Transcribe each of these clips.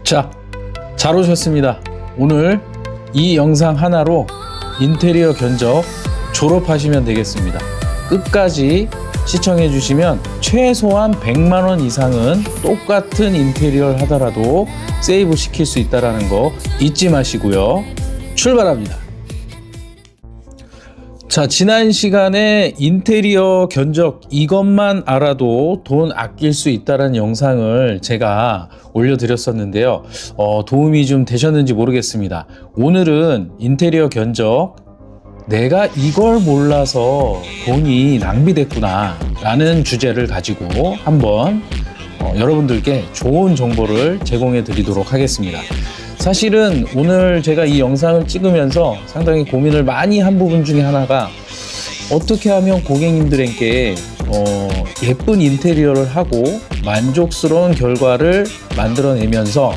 자, 잘 오셨습니다. 오늘 이 영상 하나로 인테리어 견적 졸업하시면 되겠습니다. 끝까지 시청해 주시면 최소한 100만 원 이상은 똑같은 인테리어를 하더라도 세이브 시킬 수 있다는 거 잊지 마시고요. 출발합니다. 자, 지난 시간에 인테리어 견적 이것만 알아도 돈 아낄 수 있다는 영상을 제가 올려드렸었는데요. 도움이 좀 되셨는지 모르겠습니다. 오늘은 인테리어 견적 내가 이걸 몰라서 돈이 낭비됐구나 라는 주제를 가지고 한번 여러분들께 좋은 정보를 제공해 드리도록 하겠습니다. 사실은 오늘 제가 이 영상을 찍으면서 상당히 고민을 많이 한 부분 중에 하나가 어떻게 하면 고객님들에게 예쁜 인테리어를 하고 만족스러운 결과를 만들어내면서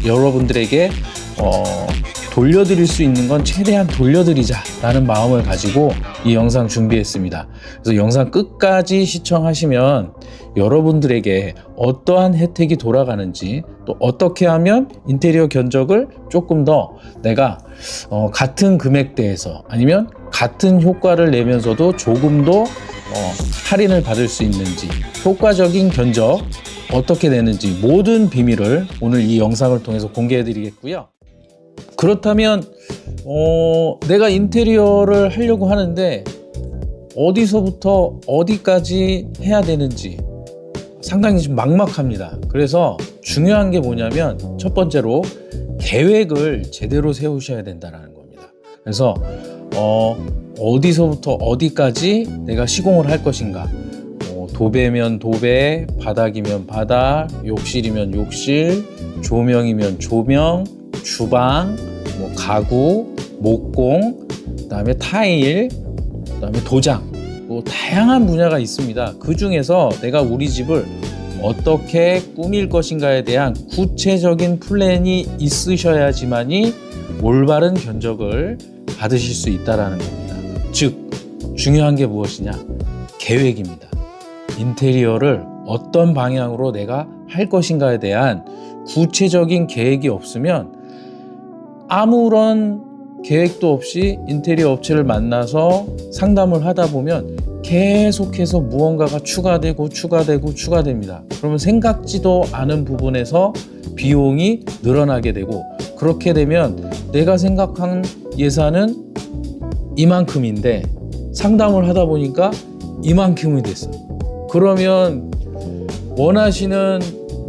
여러분들에게 돌려드릴 수 있는 건 최대한 돌려드리자 라는 마음을 가지고 이 영상 준비했습니다. 그래서 영상 끝까지 시청하시면 여러분들에게 어떠한 혜택이 돌아가는지, 또 어떻게 하면 인테리어 견적을 조금 더 내가 같은 금액대에서 아니면 같은 효과를 내면서도 조금 더 할인을 받을 수 있는지, 효과적인 견적 어떻게 내는지 모든 비밀을 오늘 이 영상을 통해서 공개해 드리겠고요. 그렇다면 내가 인테리어를 하려고 하는데 어디서부터 어디까지 해야 되는지 상당히 좀 막막합니다. 그래서 중요한 게 뭐냐면 첫 번째로 계획을 제대로 세우셔야 된다는 겁니다. 그래서 어디서부터 어디까지 내가 시공을 할 것인가, 도배면 도배, 바닥이면 바닥, 욕실이면 욕실, 조명이면 조명, 주방, 가구, 목공, 그다음에 타일, 그다음에 도장, 다양한 분야가 있습니다. 그 중에서 내가 우리 집을 어떻게 꾸밀 것인가에 대한 구체적인 플랜이 있으셔야지만이 올바른 견적을 받으실 수 있다는 겁니다. 즉, 중요한 게 무엇이냐? 계획입니다. 인테리어를 어떤 방향으로 내가 할 것인가에 대한 구체적인 계획이 없으면 아무런 계획도 없이 인테리어 업체를 만나서 상담을 하다 보면 계속해서 무언가가 추가됩니다. 그러면 생각지도 않은 부분에서 비용이 늘어나게 되고, 그렇게 되면 내가 생각한 예산은 이만큼인데 상담을 하다 보니까 이만큼이 됐어. 그러면 원하시는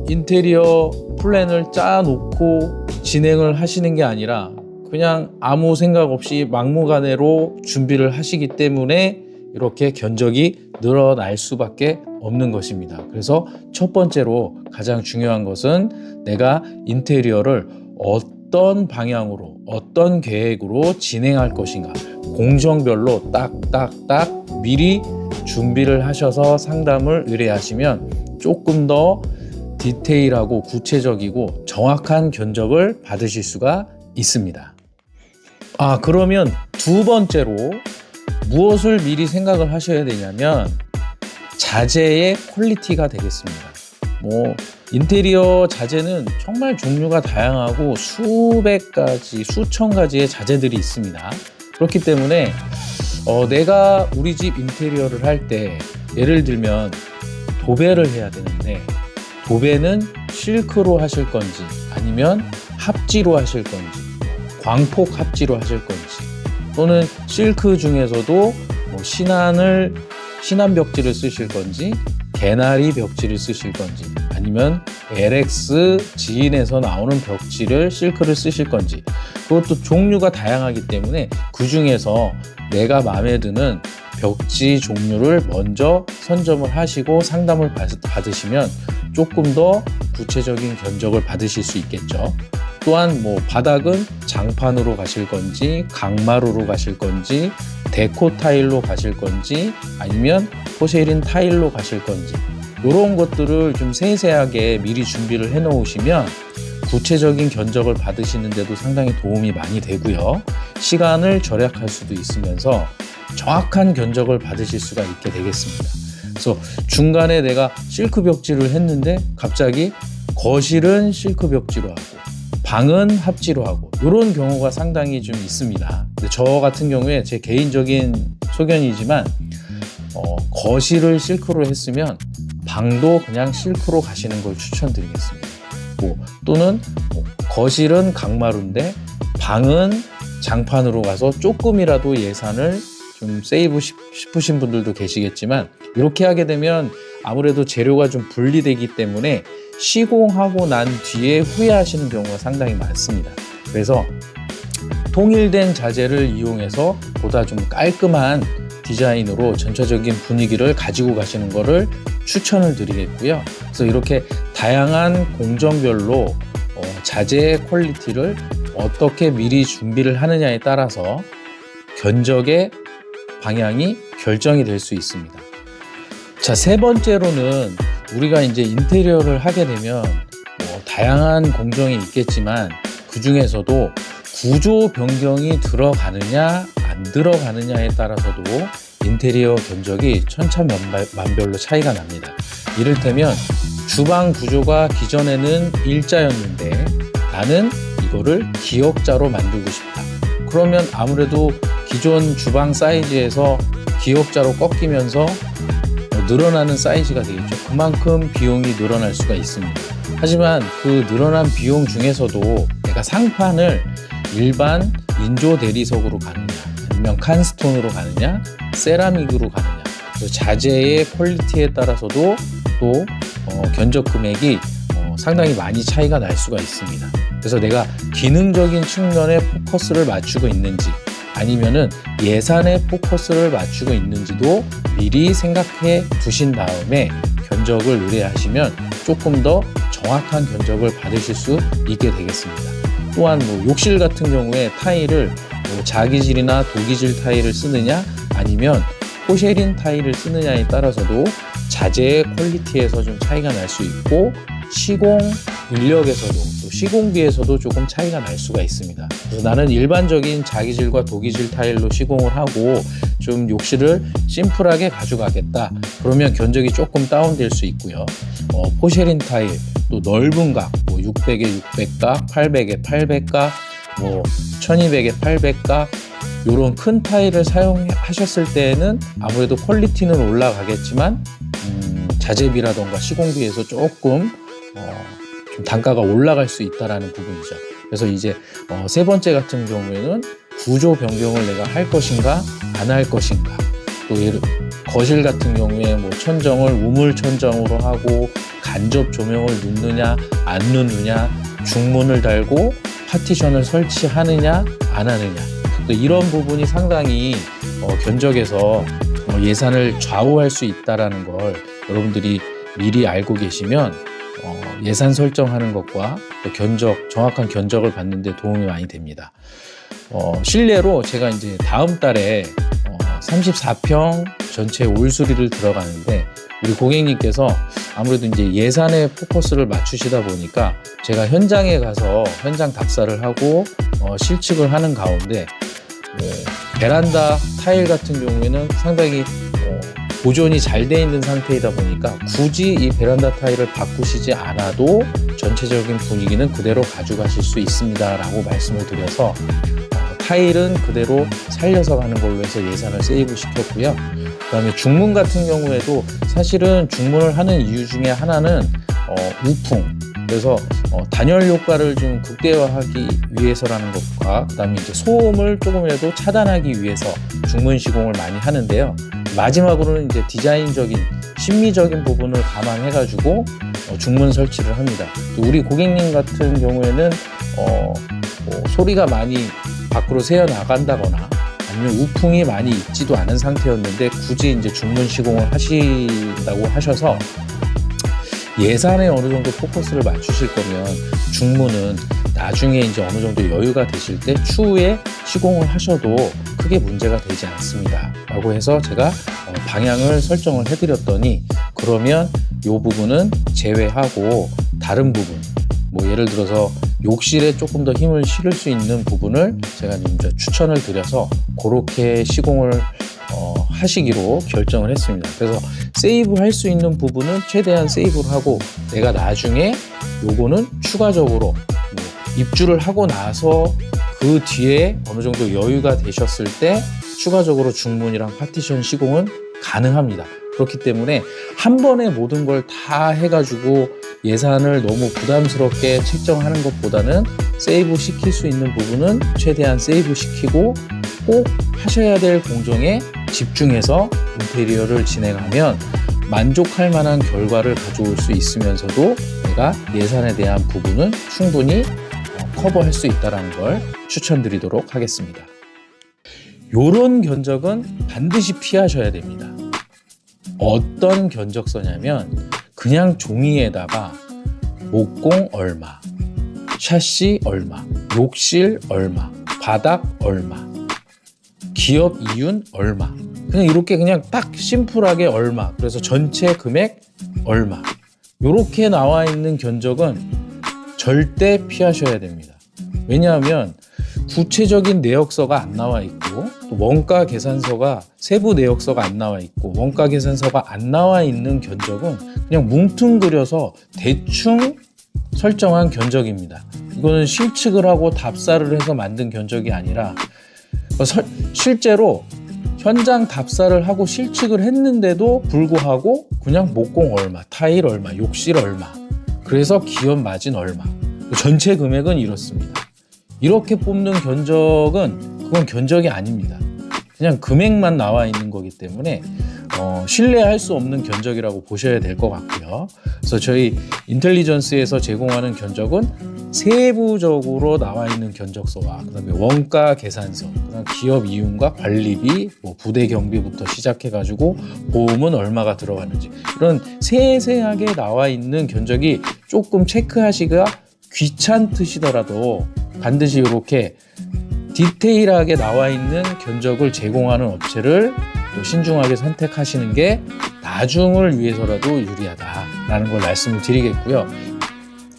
인테리어 플랜을 짜놓고 진행을 하시는 게 아니라 그냥 아무 생각 없이 막무가내로 준비를 하시기 때문에 이렇게 견적이 늘어날 수밖에 없는 것입니다. 그래서 첫 번째로 가장 중요한 것은 내가 인테리어를 어떤 방향으로, 어떤 계획으로 진행할 것인가, 공정별로 딱딱딱 미리 준비를 하셔서 상담을 의뢰하시면 조금 더 디테일하고 구체적이고 정확한 견적을 받으실 수가 있습니다. 그러면 두 번째로 무엇을 미리 생각을 하셔야 되냐면 자재의 퀄리티가 되겠습니다. 인테리어 자재는 정말 종류가 다양하고 수백 가지, 수천 가지의 자재들이 있습니다. 그렇기 때문에 내가 우리 집 인테리어를 할 때 예를 들면 도배를 해야 되는데 도배는 실크로 하실 건지 아니면 합지로 하실 건지, 광폭 합지로 하실 건지, 또는 실크 중에서도 신안 벽지를 쓰실 건지, 개나리 벽지를 쓰실 건지, 아니면 LX 지인에서 나오는 벽지를 실크를 쓰실 건지, 그것도 종류가 다양하기 때문에 그 중에서 내가 마음에 드는 벽지 종류를 먼저 선점을 하시고 상담을 받으시면 조금 더 구체적인 견적을 받으실 수 있겠죠. 또한 바닥은 장판으로 가실 건지, 강마루로 가실 건지, 데코 타일로 가실 건지, 아니면 포세린 타일로 가실 건지, 이런 것들을 좀 세세하게 미리 준비를 해 놓으시면 구체적인 견적을 받으시는데도 상당히 도움이 많이 되고요. 시간을 절약할 수도 있으면서 정확한 견적을 받으실 수가 있게 되겠습니다. 그래서 중간에 내가 실크 벽지를 했는데 갑자기 거실은 실크 벽지로 하고 방은 합지로 하고 이런 경우가 상당히 좀 있습니다. 근데 저 같은 경우에 제 개인적인 소견이지만 거실을 실크로 했으면 방도 그냥 실크로 가시는 걸 추천드리겠습니다. 또는 거실은 강마루인데 방은 장판으로 가서 조금이라도 예산을 좀 세이브 싶으신 분들도 계시겠지만, 이렇게 하게 되면 아무래도 재료가 좀 분리되기 때문에 시공하고 난 뒤에 후회하시는 경우가 상당히 많습니다. 그래서 통일된 자재를 이용해서 보다 좀 깔끔한 디자인으로 전체적인 분위기를 가지고 가시는 것을 추천을 드리겠고요. 그래서 이렇게 다양한 공정별로 자재의 퀄리티를 어떻게 미리 준비를 하느냐에 따라서 견적의 방향이 결정이 될 수 있습니다. 자, 세 번째로는 우리가 이제 인테리어를 하게 되면 다양한 공정이 있겠지만 그 중에서도 구조 변경이 들어가느냐 안 들어가느냐에 따라서도 인테리어 견적이 천차만별로 차이가 납니다. 이를테면 주방 구조가 기존에는 일자였는데 나는 이거를 기역자로 만들고 싶다. 그러면 아무래도 기존 주방 사이즈에서 기역자로 꺾이면서 늘어나는 사이즈가 되겠죠. 그만큼 비용이 늘어날 수가 있습니다. 하지만 그 늘어난 비용 중에서도 내가 상판을 일반 인조 대리석으로 가느냐, 아니면 칸스톤으로 가느냐, 세라믹으로 가느냐, 자재의 퀄리티에 따라서도 또 견적 금액이 상당히 많이 차이가 날 수가 있습니다. 그래서 내가 기능적인 측면에 포커스를 맞추고 있는지, 아니면은 예산에 포커스를 맞추고 있는지도 미리 생각해 두신 다음에 견적을 의뢰하시면 조금 더 정확한 견적을 받으실 수 있게 되겠습니다. 또한 욕실 같은 경우에 타일을 자기질이나 도기질 타일을 쓰느냐, 아니면 포쉐린 타일을 쓰느냐에 따라서도 자재의 퀄리티에서 좀 차이가 날 수 있고, 시공 인력에서도 또 시공비에서도 조금 차이가 날 수가 있습니다. 그래서 나는 일반적인 자기질과 도기질 타일로 시공을 하고 좀 욕실을 심플하게 가져가겠다. 그러면 견적이 조금 다운될 수 있고요. 포쉐린 타일, 또 넓은 각, 600에 600각, 800에 800각, 1200에 800각, 이런 큰 타일을 사용하셨을 때에는 아무래도 퀄리티는 올라가겠지만 자재비라던가 시공비에서 조금 좀 단가가 올라갈 수 있다라는 부분이죠. 그래서 이제 세 번째 같은 경우에는 구조 변경을 내가 할 것인가 안 할 것인가, 또 거실 같은 경우에 천정을 우물 천정으로 하고 간접 조명을 넣느냐 안 넣느냐, 중문을 달고 파티션을 설치하느냐 안 하느냐, 또 이런 부분이 상당히 견적에서 예산을 좌우할 수 있다라는 걸 여러분들이 미리 알고 계시면 예산 설정하는 것과 또 정확한 견적을 받는 데 도움이 많이 됩니다. 실례로 제가 이제 다음 달에 34평 전체 올수리를 들어가는데, 우리 고객님께서 아무래도 이제 예산에 포커스를 맞추시다 보니까 제가 현장에 가서 현장 답사를 하고 실측을 하는 가운데 베란다 타일 같은 경우에는 상당히 보존이 잘 돼 있는 상태이다 보니까 굳이 이 베란다 타일을 바꾸시지 않아도 전체적인 분위기는 그대로 가져가실 수 있습니다 라고 말씀을 드려서 타일은 그대로 살려서 가는 걸로 해서 예산을 세이브 시켰고요. 그 다음에 중문 같은 경우에도 사실은 중문을 하는 이유 중에 하나는 우풍, 그래서 단열 효과를 좀 극대화하기 위해서라는 것과, 그 다음에 이제 소음을 조금이라도 차단하기 위해서 중문 시공을 많이 하는데요. 마지막으로는 이제 디자인적인 심미적인 부분을 감안해가지고 중문 설치를 합니다. 또 우리 고객님 같은 경우에는 소리가 많이 밖으로 새어 나간다거나 아니면 우풍이 많이 있지도 않은 상태였는데 굳이 이제 중문 시공을 하신다고 하셔서, 예산에 어느 정도 포커스를 맞추실 거면 중문은 나중에 이제 어느 정도 여유가 되실 때 추후에 시공을 하셔도 크게 문제가 되지 않습니다 라고 해서 제가 방향을 설정을 해드렸더니, 그러면 이 부분은 제외하고 다른 부분, 예를 들어서 욕실에 조금 더 힘을 실을 수 있는 부분을 제가 이제 추천을 드려서 그렇게 시공을 하시기로 결정을 했습니다. 그래서 세이브 할 수 있는 부분은 최대한 세이브를 하고, 내가 나중에 요거는 추가적으로 뭐 입주를 하고 나서 그 뒤에 어느 정도 여유가 되셨을 때 추가적으로 중문이랑 파티션 시공은 가능합니다. 그렇기 때문에 한 번에 모든 걸 다 해가지고 예산을 너무 부담스럽게 책정하는 것보다는 세이브 시킬 수 있는 부분은 최대한 세이브 시키고 꼭 하셔야 될 공정에 집중해서 인테리어를 진행하면 만족할 만한 결과를 가져올 수 있으면서도 내가 예산에 대한 부분은 충분히 커버할 수 있다는 걸 추천드리도록 하겠습니다. 이런 견적은 반드시 피하셔야 됩니다. 어떤 견적서냐면 그냥 종이에다가 목공 얼마, 샤시 얼마, 욕실 얼마, 바닥 얼마, 기업 이윤 얼마, 그냥 이렇게 그냥 딱 심플하게 얼마, 그래서 전체 금액 얼마, 이렇게 나와 있는 견적은 절대 피하셔야 됩니다. 왜냐하면 구체적인 내역서가 안 나와 있고 또 원가 계산서가 세부 내역서가 안 나와 있고 원가 계산서가 안 나와 있는 견적은 그냥 뭉뚱그려서 대충 설정한 견적입니다. 이거는 실측을 하고 답사를 해서 만든 견적이 아니라 실제로 현장 답사를 하고 실측을 했는데도 불구하고 그냥 목공 얼마, 타일 얼마, 욕실 얼마, 그래서 기업 마진 얼마, 전체 금액은 이렇습니다. 이렇게 뽑는 견적은 그건 견적이 아닙니다. 그냥 금액만 나와 있는 거기 때문에 신뢰할 수 없는 견적이라고 보셔야 될 것 같고요. 그래서 저희 인텔리전스에서 제공하는 견적은 세부적으로 나와 있는 견적서와 그다음에 원가 계산서, 그다음 기업 이윤과 관리비, 뭐 부대 경비부터 시작해가지고 보험은 얼마가 들어가는지 이런 세세하게 나와 있는 견적이 조금 체크하시기가 귀찮으시더라도 반드시 이렇게 디테일하게 나와 있는 견적을 제공하는 업체를 또 신중하게 선택하시는 게 나중을 위해서라도 유리하다라는 걸 말씀을 드리겠고요.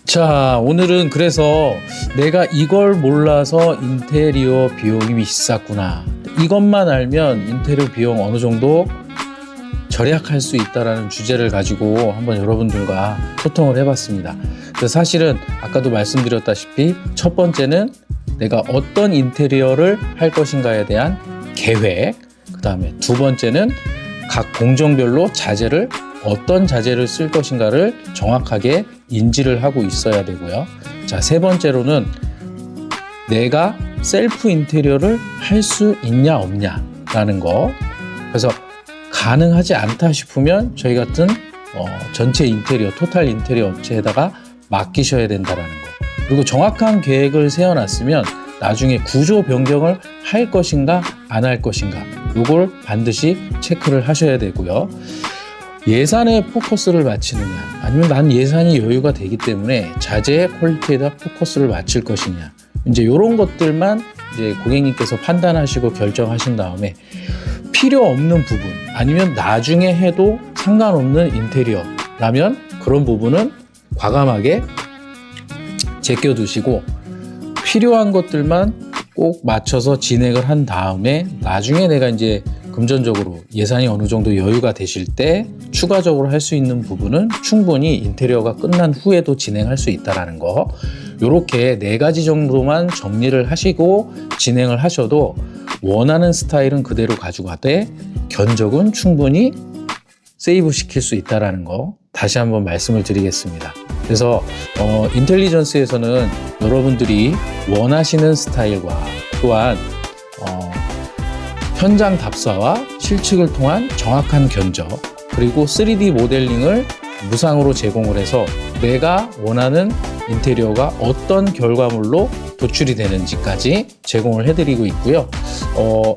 자, 오늘은 그래서 내가 이걸 몰라서 인테리어 비용이 비쌌구나, 이것만 알면 인테리어 비용 어느 정도 절약할 수 있다는 주제를 가지고 한번 여러분들과 소통을 해봤습니다. 그래서 사실은 아까도 말씀드렸다시피 첫 번째는 내가 어떤 인테리어를 할 것인가에 대한 계획, 그 다음에 두 번째는 각 공정별로 자재를 어떤 자재를 쓸 것인가를 정확하게 인지를 하고 있어야 되고요. 자, 세 번째로는 내가 셀프 인테리어를 할 수 있냐 없냐라는 거. 그래서 가능하지 않다 싶으면 저희 같은 전체 인테리어, 토탈 인테리어 업체에다가 맡기셔야 된다는 거. 그리고 정확한 계획을 세워놨으면 나중에 구조 변경을 할 것인가 안 할 것인가, 이걸 반드시 체크를 하셔야 되고요. 예산에 포커스를 맞추느냐, 아니면 난 예산이 여유가 되기 때문에 자재의 퀄리티에다 포커스를 맞출 것이냐, 이제 이런 것들만 이제 고객님께서 판단하시고 결정하신 다음에 필요 없는 부분, 아니면 나중에 해도 상관없는 인테리어라면 그런 부분은 과감하게 제껴두시고 필요한 것들만 꼭 맞춰서 진행을 한 다음에 나중에 내가 이제 금전적으로 예산이 어느 정도 여유가 되실 때 추가적으로 할 수 있는 부분은 충분히 인테리어가 끝난 후에도 진행할 수 있다는 거, 이렇게 4가지 정도만 정리를 하시고 진행을 하셔도 원하는 스타일은 그대로 가지고 가되 견적은 충분히 세이브 시킬 수 있다는 거 다시 한번 말씀을 드리겠습니다. 그래서 인텔리전스에서는 여러분들이 원하시는 스타일과 또한 현장 답사와 실측을 통한 정확한 견적, 그리고 3D 모델링을 무상으로 제공을 해서 내가 원하는 인테리어가 어떤 결과물로 도출이 되는지까지 제공을 해드리고 있고요.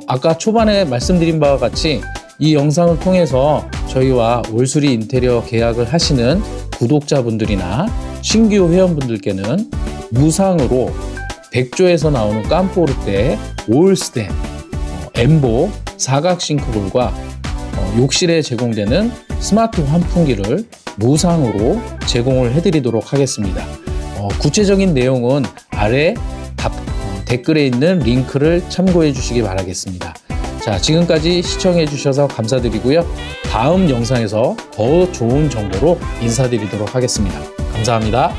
아까 초반에 말씀드린 바와 같이 이 영상을 통해서 저희와 올수리 인테리어 계약을 하시는 구독자분들이나 신규 회원분들께는 무상으로 백조에서 나오는 깜포르테 올스텐 엠보 사각 싱크볼과 욕실에 제공되는 스마트 환풍기를 무상으로 제공을 해드리도록 하겠습니다. 구체적인 내용은 아래 댓글에 있는 링크를 참고해 주시기 바라겠습니다. 자, 지금까지 시청해 주셔서 감사드리고요. 다음 영상에서 더 좋은 정보로 인사드리도록 하겠습니다. 감사합니다.